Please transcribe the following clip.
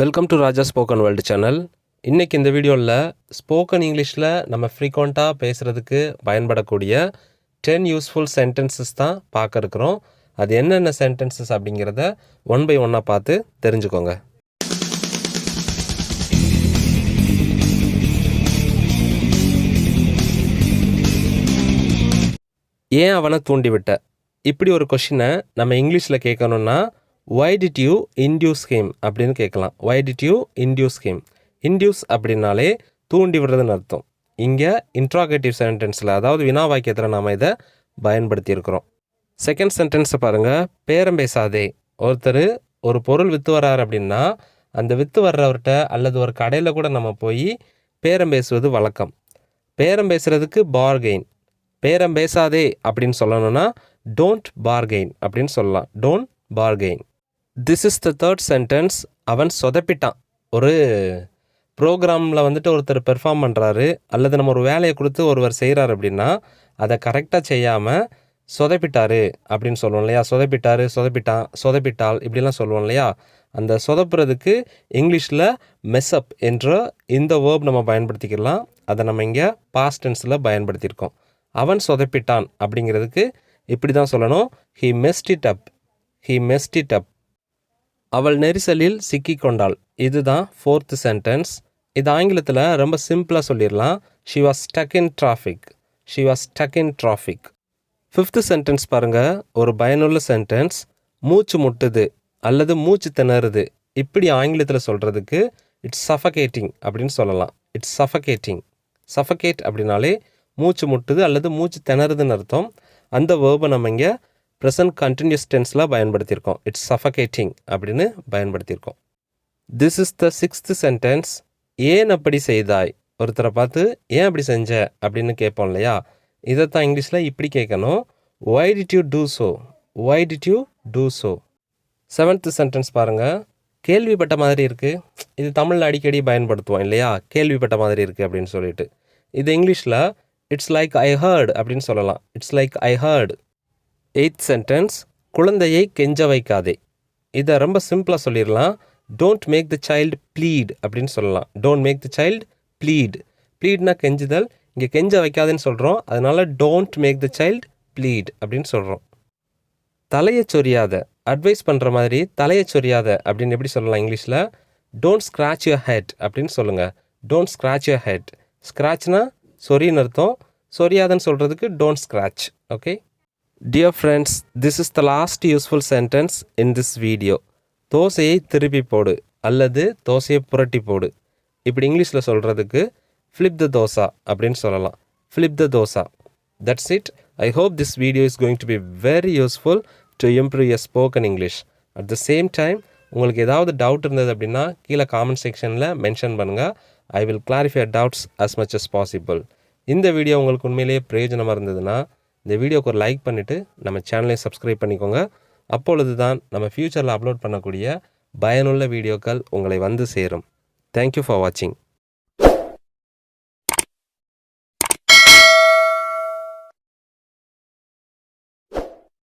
Welcome to Raja spoken world channel. இன்றைக்கி இந்த வீடியோவில் ஸ்போக்கன் இங்கிலீஷில் நம்ம ஃப்ரீக்வெண்ட்டாக பேசுகிறதுக்கு பயன்படக்கூடிய 10 யூஸ்ஃபுல் சென்டென்சஸ் தான் பார்க்க இருக்கிறோம். அது என்னென்ன சென்டென்சஸ் அப்படிங்கிறத ஒன் பை ஒன்னாக பார்த்து தெரிஞ்சுக்கோங்க. ஏன் அவனை தூண்டிவிட்ட? இப்படி ஒரு கொஷினை நம்ம இங்கிலீஷில் கேட்கணுன்னா why did you induce him அப்படின்னு கேட்கலாம். why did you induce him? induce அப்படின்னாலே தூண்டி விடுறதுன்னு அர்த்தம். இங்கே இன்ட்ராகேட்டிவ் சென்டென்ஸில், அதாவது வினா வாக்கியத்தில் நாம் இதை பயன்படுத்தியிருக்கிறோம். செகண்ட் சென்டென்ஸை பாருங்கள். பேரம் பேசாதே. ஒருத்தர் ஒரு பொருள் விற்று வர்றார் அப்படின்னா அந்த விற்று வர்றவர்கிட்ட அல்லது ஒரு கடையில் கூட நம்ம போய் பேரம் பேசுவது வழக்கம். பேரம் பேசுகிறதுக்கு பார்கெயின். பேரம் பேசாதே அப்படின்னு சொல்லணும்னா டோன்ட் பார்கெயின் அப்படின்னு சொல்லலாம். Don't bargain. This is the third sentence. அவன் சொதப்பிட்டான். ஒரு ப்ரோக்ராமில் ஒருத்தர் பெர்ஃபார்ம் பண்ணுறாரு அல்லது நம்ம ஒரு வேலையை கொடுத்து ஒருவர் செய்கிறார் அப்படின்னா அதை கரெக்டாக செய்யாமல் சொதப்பிட்டாரு அப்படின்னு சொல்லுவோம் இல்லையா? சொதப்பிட்டாரு, சொதப்பிட்டான், சொதப்பிட்டால் இப்படிலாம் சொல்லுவோம் இல்லையா? அந்த சொதப்புறதுக்கு இங்கிலீஷில் மெஸ்அப் என்ற இந்த வேர்ப் நம்ம பயன்படுத்திக்கலாம். அதை நம்ம இங்கே பாஸ்ட் டென்ஸில் பயன்படுத்தியிருக்கோம். அவன் சொதப்பிட்டான் அப்படிங்கிறதுக்கு இப்படி தான் சொல்லணும். He மெஸ்ட் it up. He மெஸ்ட் it up. அவள் நெரிசலில் சிக்கிக்கொண்டாள். இதுதான் ஃபோர்த்து சென்டென்ஸ். இது ஆங்கிலத்தில் ரொம்ப சிம்பிளாக சொல்லிடலாம். She was stuck in traffic. She was stuck in traffic. Fifth sentence பாருங்கள். ஒரு பயனுள்ள சென்டென்ஸ். மூச்சு முட்டுது அல்லது மூச்சு திணறுது. இப்படி ஆங்கிலத்தில் சொல்கிறதுக்கு இட்ஸ் சஃபகேட்டிங் அப்படின்னு சொல்லலாம். It's suffocating. சஃபகேட் அப்படின்னாலே மூச்சு முட்டுது அல்லது மூச்சு திணறுதுன்னு அர்த்தம். அந்த வேர்பை நம்ம இங்கே ப்ரெசன்ட் கண்டினியூஸ் டென்ஸில் பயன்படுத்தியிருக்கோம். இட்ஸ் சஃபகேட்டிங் அப்படின்னு பயன்படுத்தியிருக்கோம். This is the sixth sentence. ஏன் அப்படி செய்தாய்? ஒருத்தரை பார்த்து ஏன் அப்படி செஞ்ச அப்படின்னு கேட்போம் இல்லையா? இதைத்தான் இங்கிலீஷில் இப்படி கேட்கணும். why did you do so? why did you do so? Seventh sentence பாருங்கள். கேள்விப்பட்ட மாதிரி இருக்குது. இது தமிழில் அடிக்கடி பயன்படுத்துவோம் இல்லையா? கேள்விப்பட்ட மாதிரி இருக்குது அப்படின்னு சொல்லிட்டு. இது இங்கிலீஷில் இட்ஸ் லைக் ஐ ஹர்ட் அப்படின்னு சொல்லலாம். It's like I hurt. Eighth sentence. குழந்தையை கெஞ்ச வைக்காதே. இதை ரொம்ப சிம்பிளாக சொல்லிடலாம். Don't make the child plead அப்படின்னு சொல்லலாம். Don't make the child plead. ப்ளீட்னா கெஞ்சுதல். இங்கே கெஞ்ச வைக்காதேன்னு சொல்கிறோம். அதனால் don't make the child plead அப்படின்னு சொல்கிறோம். தலையை சொரியாத. அட்வைஸ் பண்ணுற மாதிரி தலையை சொரியாத அப்படின்னு எப்படி சொல்லலாம் இங்கிலீஷில்? டோன்ட் ஸ்க்ராச் யுவர் ஹெட் அப்படின்னு சொல்லுங்கள். Don't scratch your head. ஸ்க்ராச்னா சொரின்னு அர்த்தம். சொரியாதன்னு சொல்கிறதுக்கு don't scratch. Okay. Dear friends, this is the last useful sentence in this video. தோசையை திருப்பி போடு அல்லது தோசையை புரட்டி போடு. இப்படி இங்கிலீஷில் சொல்கிறதுக்கு flip the dosa அப்படின்னு சொல்லலாம். flip the dosa. That's it. I hope this video is going to be very useful to improve your spoken English. At the same time, உங்களுக்கு ஏதாவது டவுட் இருந்தது அப்படின்னா கீழே காமெண்ட் செக்ஷனில் மென்ஷன் பண்ணுங்கள். I will clarify doubts as much as possible. இந்த video உங்களுக்கு உண்மையிலேயே பிரயோஜனமாக இருந்ததுன்னா இந்த வீடியோக்கு ஒரு லைக் பண்ணிவிட்டு நம்ம சேனலையும் சப்ஸ்கிரைப் பண்ணிக்கோங்க. அப்பொழுது தான் நம்ம ஃப்யூச்சரில் அப்லோட் பண்ணக்கூடிய பயனுள்ள வீடியோக்கள் உங்களை வந்து சேரும். தேங்க்யூ ஃபார் வாட்சிங்.